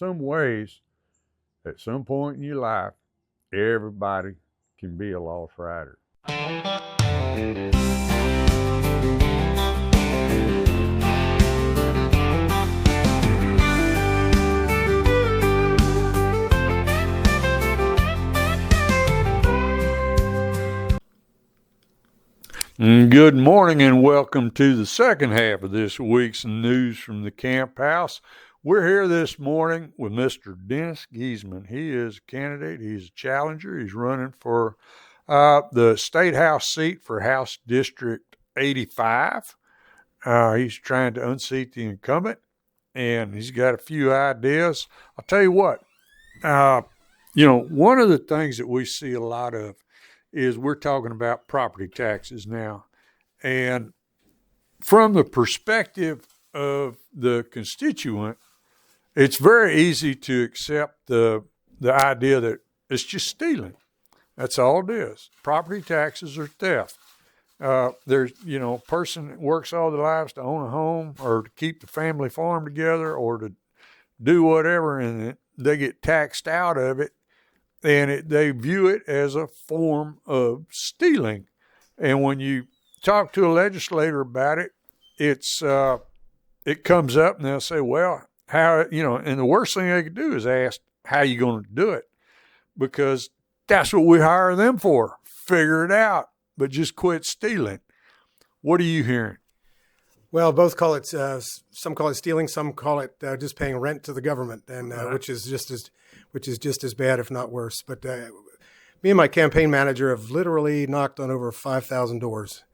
some ways, at some point in your life, everybody can be a lost rider. Good morning and welcome to the second half of this week's News from the Camp House. We're here this morning with Mr. Dennis Geesaman. He is a candidate. He's a challenger. He's running for the State House seat for House District 85. He's trying to unseat the incumbent, and he's got a few ideas. I'll tell you what, one of the things that we see a lot of is we're talking about property taxes now. And from the perspective of the constituent, it's very easy to accept the idea that it's just stealing. That's all it is. Property taxes are theft. There's, a person that works all their lives to own a home or to keep the family farm together or to do whatever, and they get taxed out of it. And they view it as a form of stealing. And when you talk to a legislator about it, it comes up and they'll say, well, how, and the worst thing they could do is ask, how you going to do it? Because that's what we hire them for. Figure it out, but just quit stealing. What are you hearing? Well, both call it, some call it stealing, some call it just paying rent to the government, and which is just as bad, if not worse. But me and my campaign manager have literally knocked on over 5,000 doors,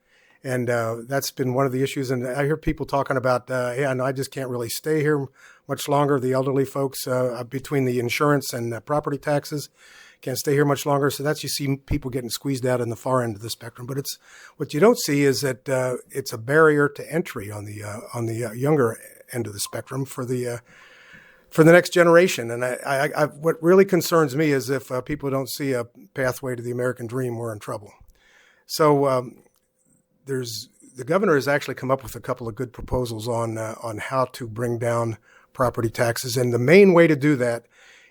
and that's been one of the issues. And I hear people talking about, I just can't really stay here much longer. The elderly folks, between the insurance and property taxes, can't stay here much longer. So that's, you see people getting squeezed out in the far end of the spectrum. But it's what you don't see is that it's a barrier to entry on the younger end of the spectrum for the next generation. And I what really concerns me is if people don't see a pathway to the American dream, we're in trouble. So the governor has actually come up with a couple of good proposals on how to bring down property taxes, and the main way to do that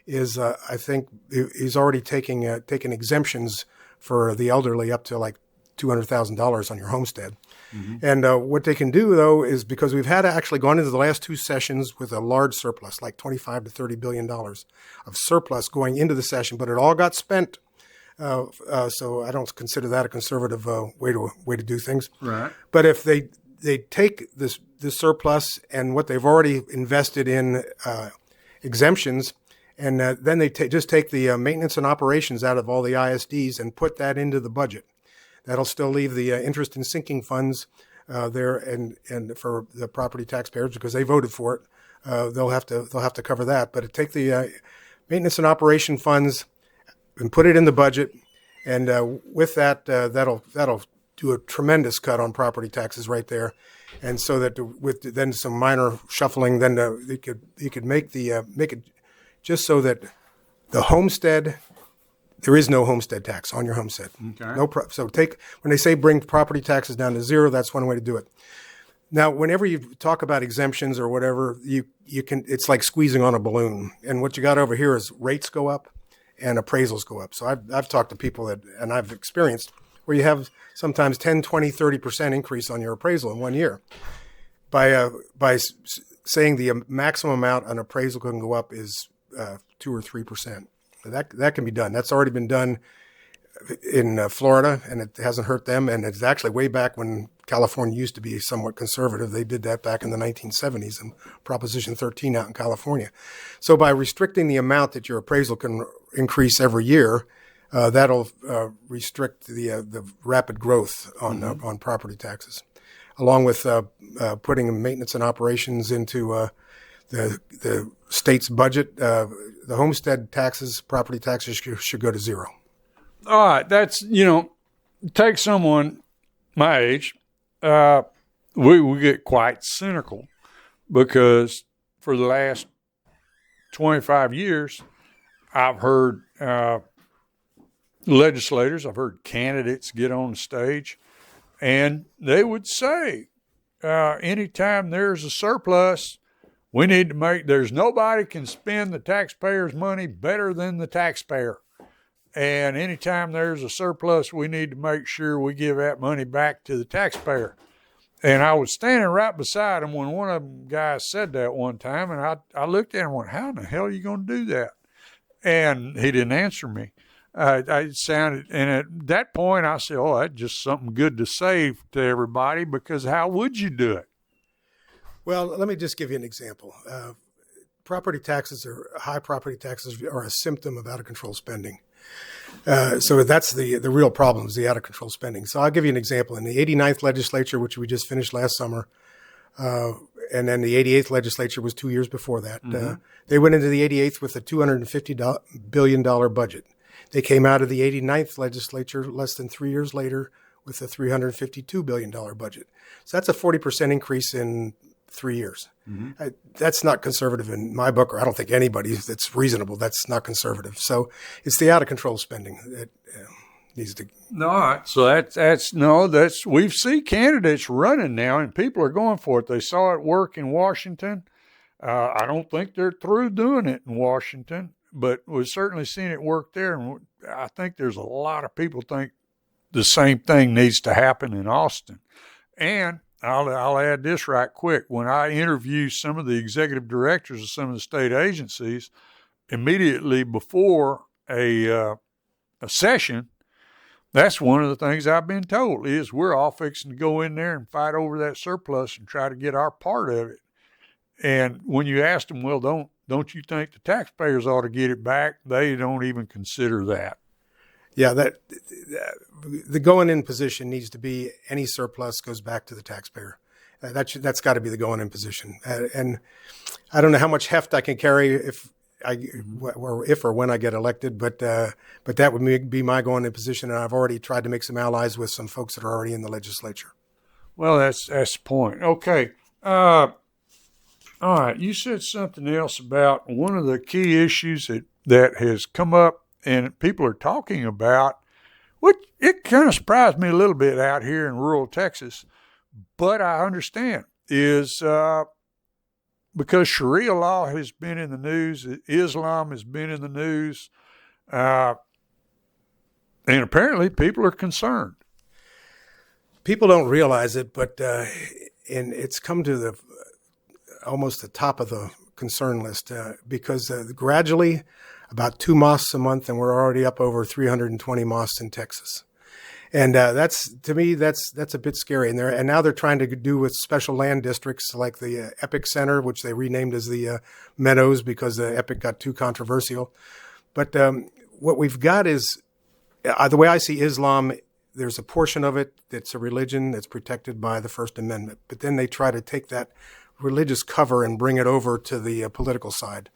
is I think he's already taking exemptions for the elderly up to like $200,000 on your homestead. Mm-hmm. And what they can do, though, is because we've had actually gone into the last two sessions with a large surplus, like $25 to $30 billion of surplus going into the session, but it all got spent. So I don't consider that a conservative way to do things. Right. But if they take this surplus and what they've already invested in exemptions, and then they just take the maintenance and operations out of all the ISDs and put that into the budget. That'll still leave the interest and sinking funds there, and for the property taxpayers because they voted for it. They'll have to cover that. But take the maintenance and operation funds and put it in the budget, and with that, that'll do a tremendous cut on property taxes right there. And so that with then some minor shuffling, then you could make it just so that the homestead, there is no homestead tax on your homestead. Okay. So when they say bring property taxes down to zero, that's one way to do it. Now, whenever you talk about exemptions or whatever, you can, it's like squeezing on a balloon. And what you got over here is rates go up and appraisals go up. So I've talked to people and I've experienced where you have sometimes 10, 20, 30% increase on your appraisal in 1 year. By saying the maximum amount an appraisal can go up is 2 or 3%. That can be done. That's already been done in Florida, and it hasn't hurt them. And it's actually way back when California used to be somewhat conservative. They did that back in the 1970s in Proposition 13 out in California. So by restricting the amount that your appraisal can increase every year, that'll restrict the rapid growth on property taxes, along with putting maintenance and operations into the state's budget. The homestead taxes, property taxes should go to zero. All right. That's, take someone my age. We get quite cynical because for the last 25 years, I've heard legislators, I've heard candidates get on the stage, and they would say, anytime there's a surplus, We need to there's nobody can spend the taxpayers' money better than the taxpayer. And anytime there's a surplus, we need to make sure we give that money back to the taxpayer. And I was standing right beside him when one of them guys said that one time, and I looked at him and went, how in the hell are you going to do that? And he didn't answer me. I sounded, and at that point I said, oh, that's just something good to say to everybody, because how would you do it? Well, let me just give you an example. High property taxes are a symptom of out of control spending. So that's the real problem, is the out of control spending. So I'll give you an example. In the 89th legislature, which we just finished last summer, and then the 88th legislature was 2 years before that, they went into the 88th with a $250 billion budget. They came out of the 89th legislature less than 3 years later with a $352 billion budget. So that's a 40% increase in 3 years. That's not conservative in my book, or I don't think anybody that's reasonable. That's not conservative. So it's the out of control spending that needs to. No, so we've seen candidates running now, and people are going for it. They saw it work in Washington. I don't think they're through doing it in Washington, but we've certainly seen it work there. And I think there's a lot of people think the same thing needs to happen in Austin. And I'll add this right quick. When I interview some of the executive directors of some of the state agencies, immediately before a session, that's one of the things I've been told is we're all fixing to go in there and fight over that surplus and try to get our part of it. And when you ask them, well, don't you think the taxpayers ought to get it back? They don't even consider that. Yeah, the going in position needs to be any surplus goes back to the taxpayer. That's got to be the going in position. And I don't know how much heft I can carry if or when I get elected, but that would be my going in position. And I've already tried to make some allies with some folks that are already in the legislature. Well, that's the point. Okay. All right. You said something else about one of the key issues that has come up and people are talking about, which it kind of surprised me a little bit out here in rural Texas, but I understand, is because Sharia law has been in the news, Islam has been in the news, and apparently people are concerned. People don't realize it, but and it's come to almost the top of the concern list because gradually, about 2 mosques a month, and we're already up over 320 mosques in Texas. And to me, that's a bit scary. And now they're trying to do with special land districts like the Epic Center, which they renamed as the Meadows because the Epic got too controversial. But what we've got is, the way I see Islam, there's a portion of it that's a religion that's protected by the First Amendment. But then they try to take that religious cover and bring it over to the political side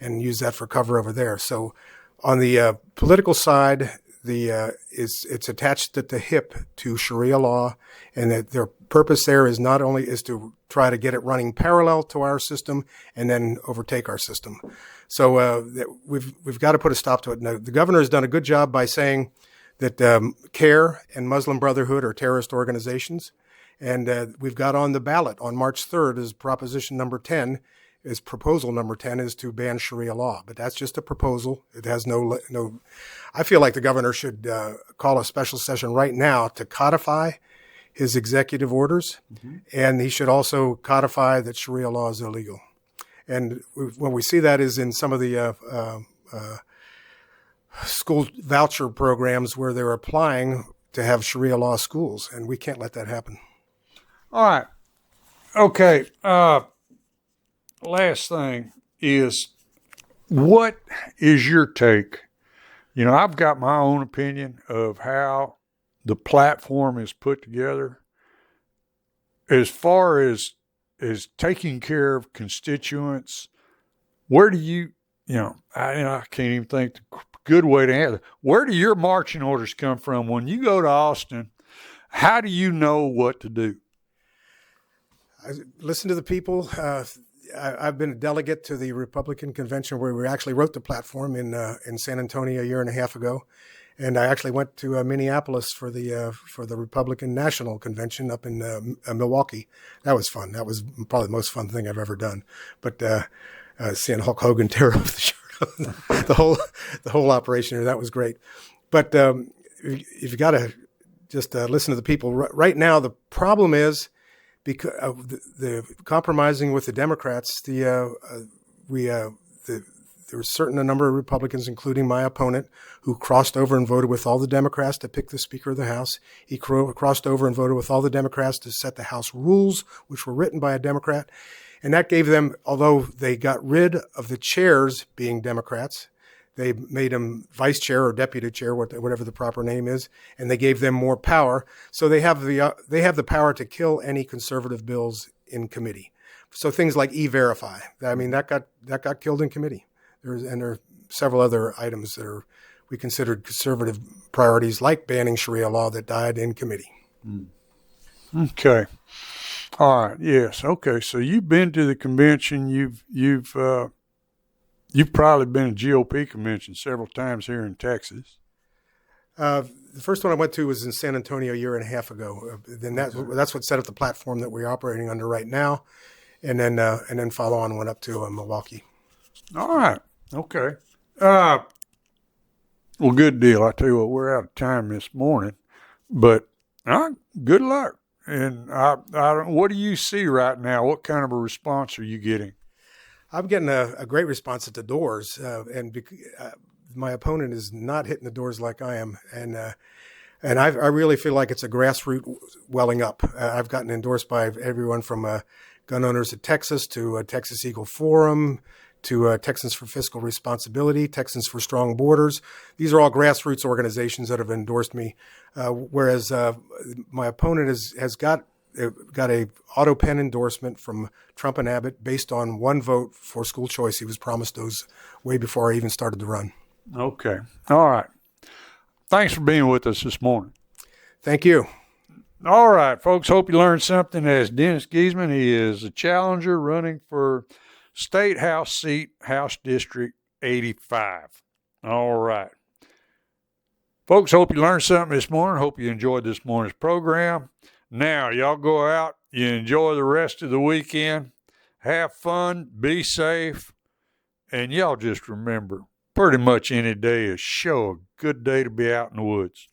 and use that for cover over there. So on the political side, it's attached at the hip to Sharia law, and that their purpose there is not only is to try to get it running parallel to our system and then overtake our system. So we've got to put a stop to it. Now, the governor has done a good job by saying that CARE and Muslim Brotherhood are terrorist organizations. And we've got on the ballot on March 3rd is proposition number 10, is proposal number 10 is to ban Sharia law. But that's just a proposal. It has no. I feel like the governor should call a special session right now to codify his executive orders. And he should also codify that Sharia law is illegal. And when we see that is in some of the school voucher programs where they're applying to have Sharia law schools. And we can't let that happen. All right. Okay. Last thing is, what is your take? You know, I've got my own opinion of how the platform is put together. As far as taking care of constituents, where do I can't even think the good way to answer. Where do your marching orders come from when you go to Austin? How do you know what to do? I listen to the people. I've been a delegate to the Republican convention where we actually wrote the platform in San Antonio a year and a half ago. And I actually went to Minneapolis for the Republican National Convention up in Milwaukee. That was fun. That was probably the most fun thing I've ever done. But seeing Hulk Hogan tear off the shirt, the whole operation here, that was great. But if you got to just listen to the people right now, the problem is because of the compromising with the Democrats. There were a number of Republicans, including my opponent, who crossed over and voted with all the Democrats to pick the Speaker of the House. He crossed over and voted with all the Democrats to set the House rules, which were written by a Democrat. And that gave them, although they got rid of the chairs being Democrats, they made them vice chair or deputy chair, whatever the proper name is, and they gave them more power. So they have the power to kill any conservative bills in committee. So things like E-Verify, I mean, that got killed in committee. There are several other items that we considered conservative priorities, like banning Sharia law, that died in committee. Okay. All right. Yes. Okay. So you've been to the convention. You've probably been to GOP convention several times here in Texas. The first one I went to was in San Antonio a year and a half ago. Then that's what set up the platform that we're operating under right now, and then follow on went up to Milwaukee. All right. Okay. Well, good deal. I tell you what, we're out of time this morning, but good luck. And what do you see right now? What kind of a response are you getting? I'm getting a great response at the doors, and my opponent is not hitting the doors like I am, and I really feel like it's a grassroots welling up. I've gotten endorsed by everyone from Gun Owners of Texas to Texas Eagle Forum to Texans for Fiscal Responsibility, Texans for Strong Borders. These are all grassroots organizations that have endorsed me, whereas my opponent has got a auto pen endorsement from Trump and Abbott based on one vote for school choice. He was promised those way before I even started to run. Okay. All right. Thanks for being with us this morning. Thank you. All right, folks. Hope you learned something. As Dennis Geesaman, he is a challenger running for State House seat, House District 85. All right. Folks, hope you learned something this morning. Hope you enjoyed this morning's program. Now, y'all go out, you enjoy the rest of the weekend, have fun, be safe, and y'all just remember, pretty much any day is sure a good day to be out in the woods.